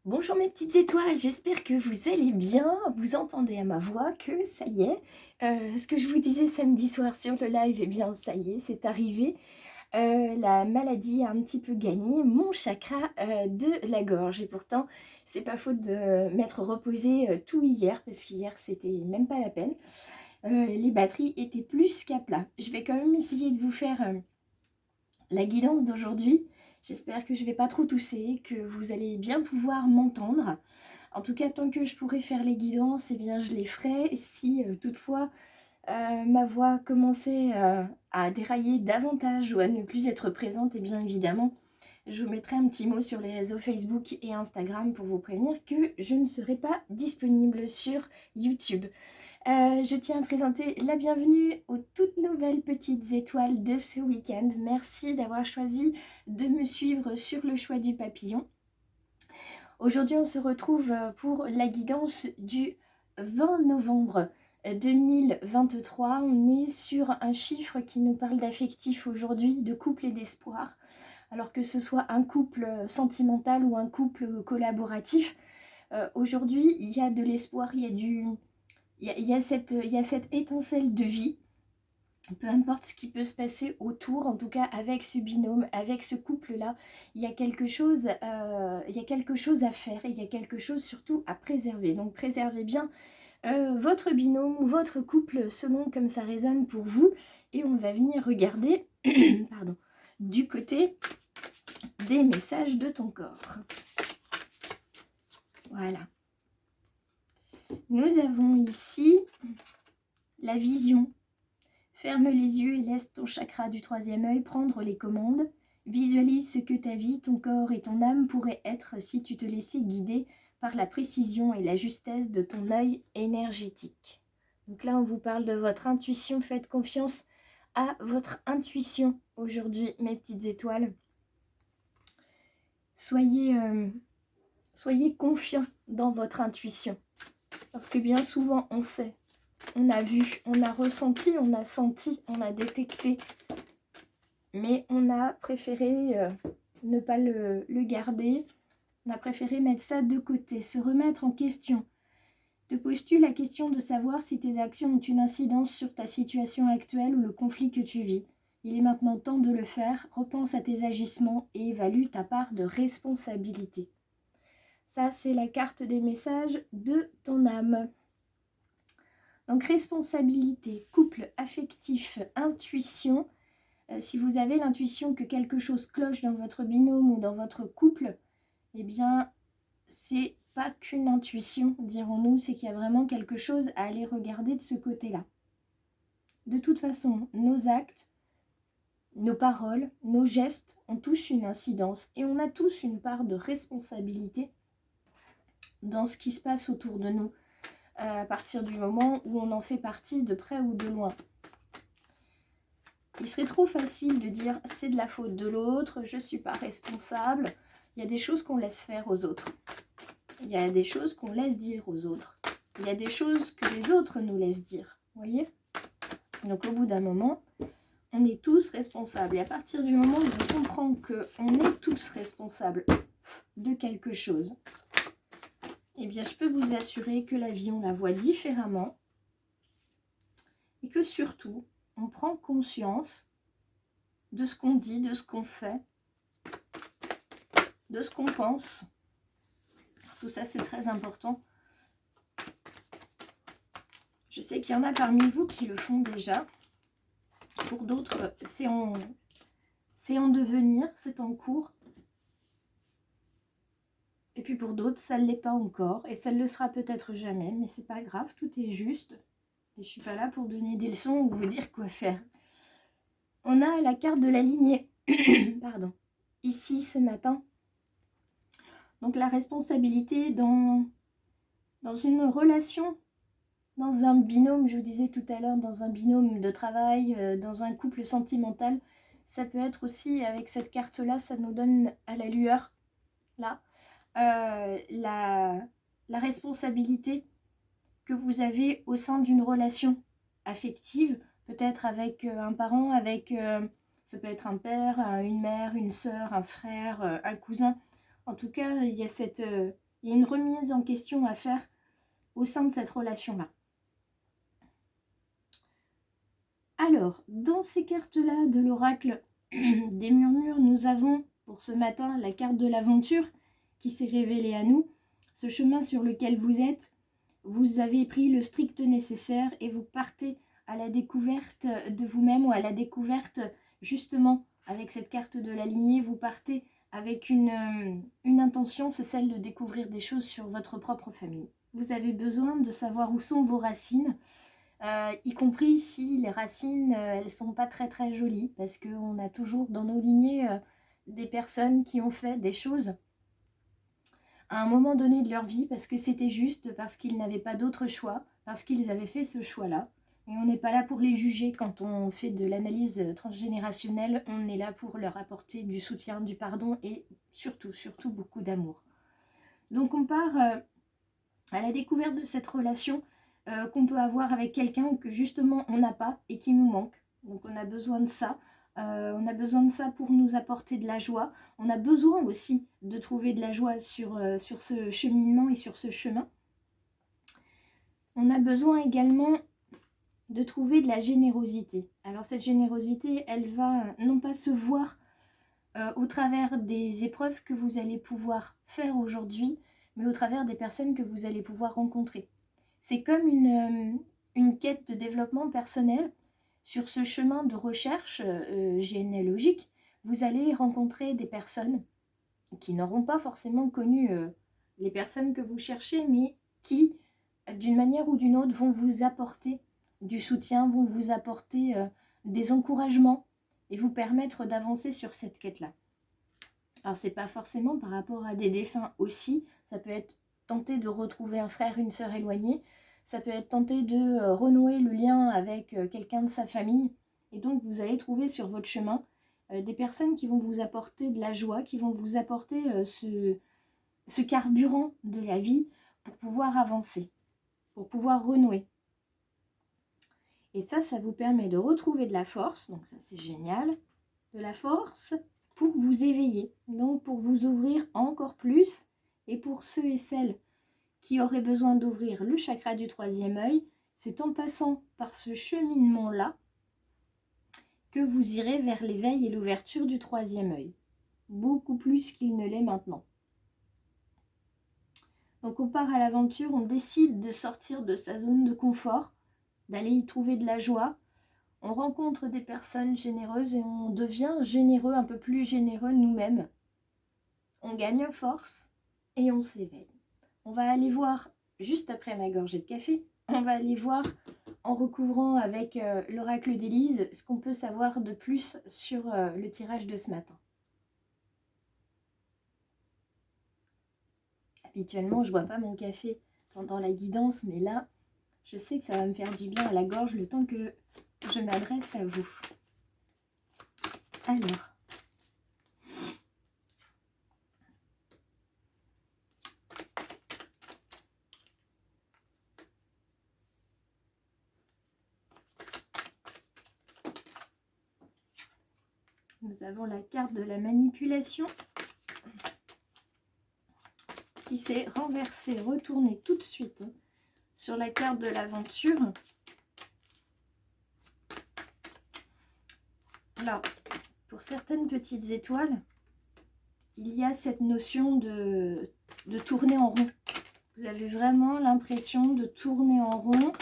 Bonjour mes petites étoiles, j'espère que vous allez bien, vous entendez à ma voix que ça y est, ce que je vous disais samedi soir sur le live, eh bien ça y est, c'est arrivé. La maladie a un petit peu gagné mon chakra de la gorge et pourtant c'est pas faute de m'être reposée tout hier parce qu'hier c'était même pas la peine. Les batteries étaient plus qu'à plat. Je vais quand même essayer de vous faire la guidance d'aujourd'hui. J'espère que je vais pas trop tousser, que vous allez bien pouvoir m'entendre. En tout cas, tant que je pourrai faire les guidances, eh bien, je les ferai. Si toutefois ma voix commençait à dérailler davantage ou à ne plus être présente, eh bien évidemment, je vous mettrai un petit mot sur les réseaux Facebook et Instagram pour vous prévenir que je ne serai pas disponible sur YouTube. Je tiens à présenter la bienvenue aux toutes nouvelles petites étoiles de ce week-end. Merci d'avoir choisi de me suivre sur le choix du papillon. Aujourd'hui, on se retrouve pour la guidance du 20 novembre 2023. On est sur un chiffre qui nous parle d'affectif aujourd'hui, de couple et d'espoir. Alors que ce soit un couple sentimental ou un couple collaboratif, aujourd'hui, il y a de l'espoir, il y a cette étincelle de vie. Peu importe ce qui peut se passer autour, en tout cas avec ce binôme, avec ce couple-là, il y a quelque chose à faire et il y a quelque chose surtout à préserver. Donc préservez bien votre binôme ou votre couple selon comme ça résonne pour vous. Et on va venir regarder pardon, du côté des messages de ton corps. Voilà. Nous avons ici la vision. Ferme les yeux et laisse ton chakra du troisième œil prendre les commandes. Visualise ce que ta vie, ton corps et ton âme pourraient être si tu te laissais guider par la précision et la justesse de ton œil énergétique. Donc là, on vous parle de votre intuition. Faites confiance à votre intuition aujourd'hui, mes petites étoiles. Soyez confiants dans votre intuition. Parce que bien souvent, on sait. On a vu, on a ressenti, on a senti, on a détecté. Mais on a préféré ne pas le garder. On a préféré mettre ça de côté, se remettre en question. Te poses-tu la question de savoir si tes actions ont une incidence sur ta situation actuelle ou le conflit que tu vis? Il est maintenant temps de le faire. Repense à tes agissements et évalue ta part de responsabilité. Ça, c'est la carte des messages de ton âme. Donc responsabilité, couple, affectif, intuition. Si vous avez l'intuition que quelque chose cloche dans votre binôme ou dans votre couple, eh bien, c'est pas qu'une intuition, dirons-nous, c'est qu'il y a vraiment quelque chose à aller regarder de ce côté-là. De toute façon, nos actes, nos paroles, nos gestes ont tous une incidence et on a tous une part de responsabilité dans ce qui se passe autour de nous, à partir du moment où on en fait partie de près ou de loin. Il serait trop facile de dire c'est de la faute de l'autre, je ne suis pas responsable. Il y a des choses qu'on laisse faire aux autres. Il y a des choses qu'on laisse dire aux autres. Il y a des choses que les autres nous laissent dire. Vous voyez? Donc au bout d'un moment, on est tous responsables. Et à partir du moment où on comprend qu'on est tous responsables de quelque chose, eh bien je peux vous assurer que la vie, on la voit différemment. Et que surtout, on prend conscience de ce qu'on dit, de ce qu'on fait, de ce qu'on pense. Tout ça, c'est très important. Je sais qu'il y en a parmi vous qui le font déjà. Pour d'autres, c'est en devenir, c'est en cours. Et puis pour d'autres, ça ne l'est pas encore. Et ça ne le sera peut-être jamais. Mais c'est pas grave, tout est juste. Et je suis pas là pour donner des leçons ou vous dire quoi faire. On a la carte de la lignée. Pardon. Ici, ce matin. Donc la responsabilité dans une relation, dans un binôme, je vous disais tout à l'heure, dans un binôme de travail, dans un couple sentimental, ça peut être aussi, avec cette carte-là, ça nous donne à la lueur, là, la responsabilité que vous avez au sein d'une relation affective, peut-être avec un parent, ça peut être un père, une mère, une sœur, un frère, un cousin. En tout cas, il y a Il y a une remise en question à faire au sein de cette relation-là. Alors, dans ces cartes-là de l'oracle des murmures, nous avons pour ce matin la carte de l'aventure qui s'est révélée à nous. Ce chemin sur lequel vous êtes, vous avez pris le strict nécessaire et vous partez à la découverte de vous-même ou à la découverte, justement, avec cette carte de la lignée, vous partez avec une intention, c'est celle de découvrir des choses sur votre propre famille. Vous avez besoin de savoir où sont vos racines, y compris si les racines, elles sont pas très très jolies, parce qu'on a toujours dans nos lignées des personnes qui ont fait des choses à un moment donné de leur vie, parce que c'était juste, parce qu'ils n'avaient pas d'autre choix, parce qu'ils avaient fait ce choix-là. Et on n'est pas là pour les juger quand on fait de l'analyse transgénérationnelle, on est là pour leur apporter du soutien, du pardon et surtout, surtout beaucoup d'amour. Donc on part à la découverte de cette relation qu'on peut avoir avec quelqu'un ou que justement on n'a pas et qui nous manque. Donc on a besoin de ça. On a besoin de ça pour nous apporter de la joie. On a besoin aussi de trouver de la joie sur ce cheminement et sur ce chemin. On a besoin également de trouver de la générosité. Alors cette générosité, elle va non pas se voir au travers des épreuves que vous allez pouvoir faire aujourd'hui, mais au travers des personnes que vous allez pouvoir rencontrer. C'est comme une quête de développement personnel. Sur ce chemin de recherche généalogique, vous allez rencontrer des personnes qui n'auront pas forcément connu les personnes que vous cherchez, mais qui, d'une manière ou d'une autre, vont vous apporter du soutien, vont vous apporter des encouragements et vous permettre d'avancer sur cette quête-là. Alors, c'est pas forcément par rapport à des défunts aussi, ça peut être tenter de retrouver un frère, une sœur éloignée, ça peut être tenter de renouer le lien avec quelqu'un de sa famille. Et donc, vous allez trouver sur votre chemin des personnes qui vont vous apporter de la joie, qui vont vous apporter ce carburant de la vie pour pouvoir avancer, pour pouvoir renouer. Et ça vous permet de retrouver de la force, donc ça c'est génial, de la force pour vous éveiller, donc pour vous ouvrir encore plus. Et pour ceux et celles qui auraient besoin d'ouvrir le chakra du troisième œil, c'est en passant par ce cheminement-là que vous irez vers l'éveil et l'ouverture du troisième œil, beaucoup plus qu'il ne l'est maintenant. Donc on part à l'aventure, on décide de sortir de sa zone de confort, d'aller y trouver de la joie. On rencontre des personnes généreuses et on devient généreux, un peu plus généreux nous-mêmes. On gagne en force et on s'éveille. On va aller voir, juste après ma gorgée de café, on va aller voir en recouvrant avec l'oracle d'Élise ce qu'on peut savoir de plus sur le tirage de ce matin. Habituellement, je ne bois pas mon café pendant la guidance, mais là, je sais que ça va me faire du bien à la gorge le temps que je m'adresse à vous. Alors, nous avons la carte de la manipulation qui s'est renversée, retournée tout de suite sur la carte de l'aventure. Alors, pour certaines petites étoiles, il y a cette notion de tourner en rond. Vous avez vraiment l'impression de tourner en rond.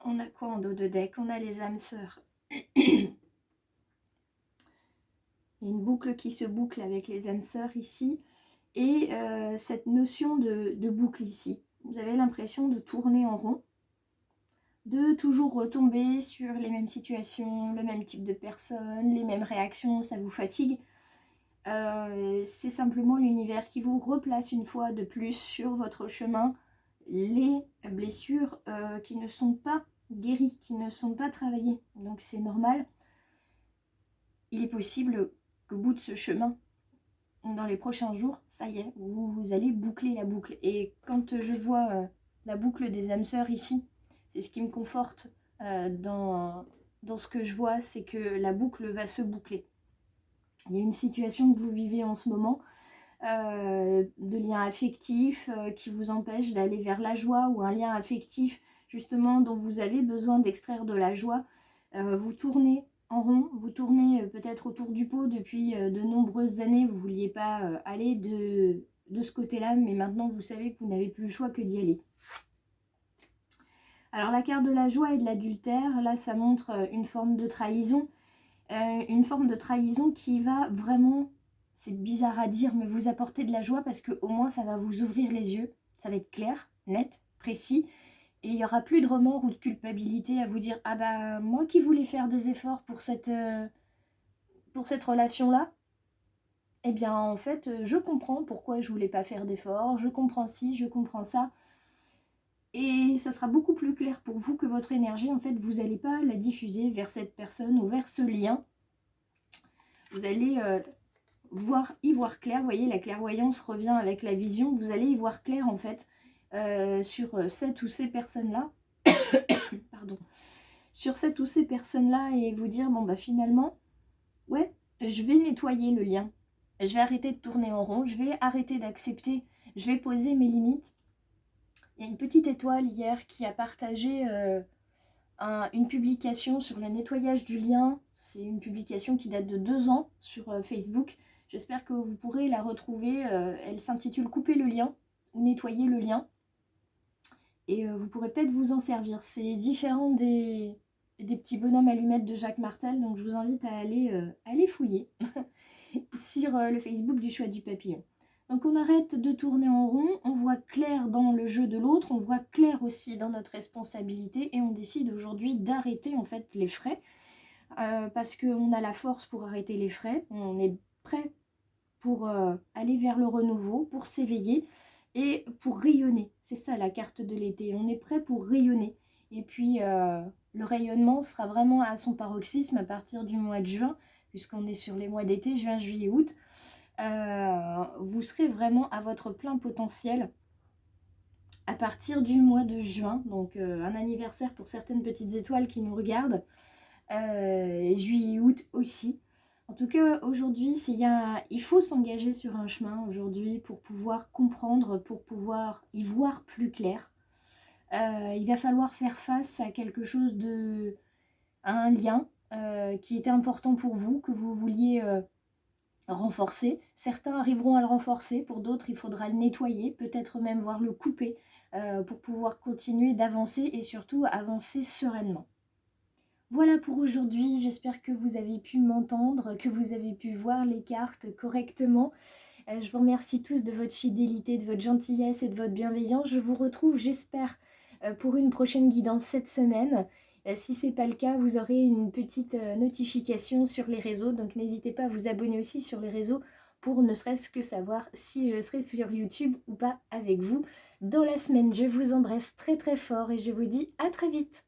On a quoi en dos de deck? On a les âmes sœurs. Il y a une boucle qui se boucle avec les âmes sœurs ici. Et cette notion de boucle ici. Vous avez l'impression de tourner en rond, de toujours retomber sur les mêmes situations, le même type de personnes, les mêmes réactions, ça vous fatigue. C'est simplement l'univers qui vous replace une fois de plus sur votre chemin les blessures qui ne sont pas guéries, qui ne sont pas travaillées. Donc c'est normal. Il est possible qu'au bout de ce chemin, dans les prochains jours, ça y est, vous allez boucler la boucle. Et quand je vois la boucle des âmes sœurs ici, c'est ce qui me conforte dans ce que je vois, c'est que la boucle va se boucler. Il y a une situation que vous vivez en ce moment de liens affectifs qui vous empêchent d'aller vers la joie, ou un lien affectif justement dont vous avez besoin d'extraire de la joie. Vous tournez en rond, vous tournez peut-être autour du pot depuis de nombreuses années, vous ne vouliez pas aller de ce côté-là, mais maintenant vous savez que vous n'avez plus le choix que d'y aller. Alors la carte de la joie et de l'adultère, là ça montre une forme de trahison, qui va vraiment, c'est bizarre à dire, mais vous apporter de la joie, parce que au moins ça va vous ouvrir les yeux, ça va être clair, net, précis, et il n'y aura plus de remords ou de culpabilité à vous dire « Ah bah moi qui voulais faire des efforts pour cette relation-là, eh bien en fait je comprends pourquoi je voulais pas faire d'efforts, je comprends ci, je comprends ça ». Et ça sera beaucoup plus clair pour vous que votre énergie, en fait, vous n'allez pas la diffuser vers cette personne ou vers ce lien. Vous allez y voir clair. Vous voyez, la clairvoyance revient avec la vision. Vous allez y voir clair, en fait, sur cette ou ces personnes-là. Pardon. Sur cette ou ces personnes-là, et vous dire, bon, bah finalement, ouais, je vais nettoyer le lien. Je vais arrêter de tourner en rond. Je vais arrêter d'accepter. Je vais poser mes limites. Il y a une petite étoile hier qui a partagé une publication sur le nettoyage du lien. C'est une publication qui date de 2 ans sur Facebook. J'espère que vous pourrez la retrouver. Elle s'intitule « Couper le lien » ou « Nettoyer le lien ». Et vous pourrez peut-être vous en servir. C'est différent des petits bonhommes allumettes de Jacques Martel. Donc je vous invite à aller fouiller sur le Facebook du choix du papillon. Donc on arrête de tourner en rond, on voit clair dans le jeu de l'autre, on voit clair aussi dans notre responsabilité, et on décide aujourd'hui d'arrêter en fait les frais, parce qu'on a la force pour arrêter les frais, on est prêt pour aller vers le renouveau, pour s'éveiller et pour rayonner. C'est ça la carte de l'été, on est prêt pour rayonner. Et puis le rayonnement sera vraiment à son paroxysme à partir du mois de juin, puisqu'on est sur les mois d'été, juin, juillet, août. Vous serez vraiment à votre plein potentiel à partir du mois de juin, donc un anniversaire pour certaines petites étoiles qui nous regardent, juillet, août aussi. En tout cas, aujourd'hui, il faut s'engager sur un chemin aujourd'hui pour pouvoir comprendre, pour pouvoir y voir plus clair. Il va falloir faire face à quelque chose à un lien qui était important pour vous, que vous vouliez renforcer. Certains arriveront à le renforcer, pour d'autres il faudra le nettoyer, peut-être même voir le couper pour pouvoir continuer d'avancer et surtout avancer sereinement. Voilà pour aujourd'hui, j'espère que vous avez pu m'entendre, que vous avez pu voir les cartes correctement. Je vous remercie tous de votre fidélité, de votre gentillesse et de votre bienveillance. Je vous retrouve, j'espère, pour une prochaine guidance cette semaine. Si ce n'est pas le cas, vous aurez une petite notification sur les réseaux. Donc n'hésitez pas à vous abonner aussi sur les réseaux pour ne serait-ce que savoir si je serai sur YouTube ou pas avec vous dans la semaine. Je vous embrasse très très fort et je vous dis à très vite.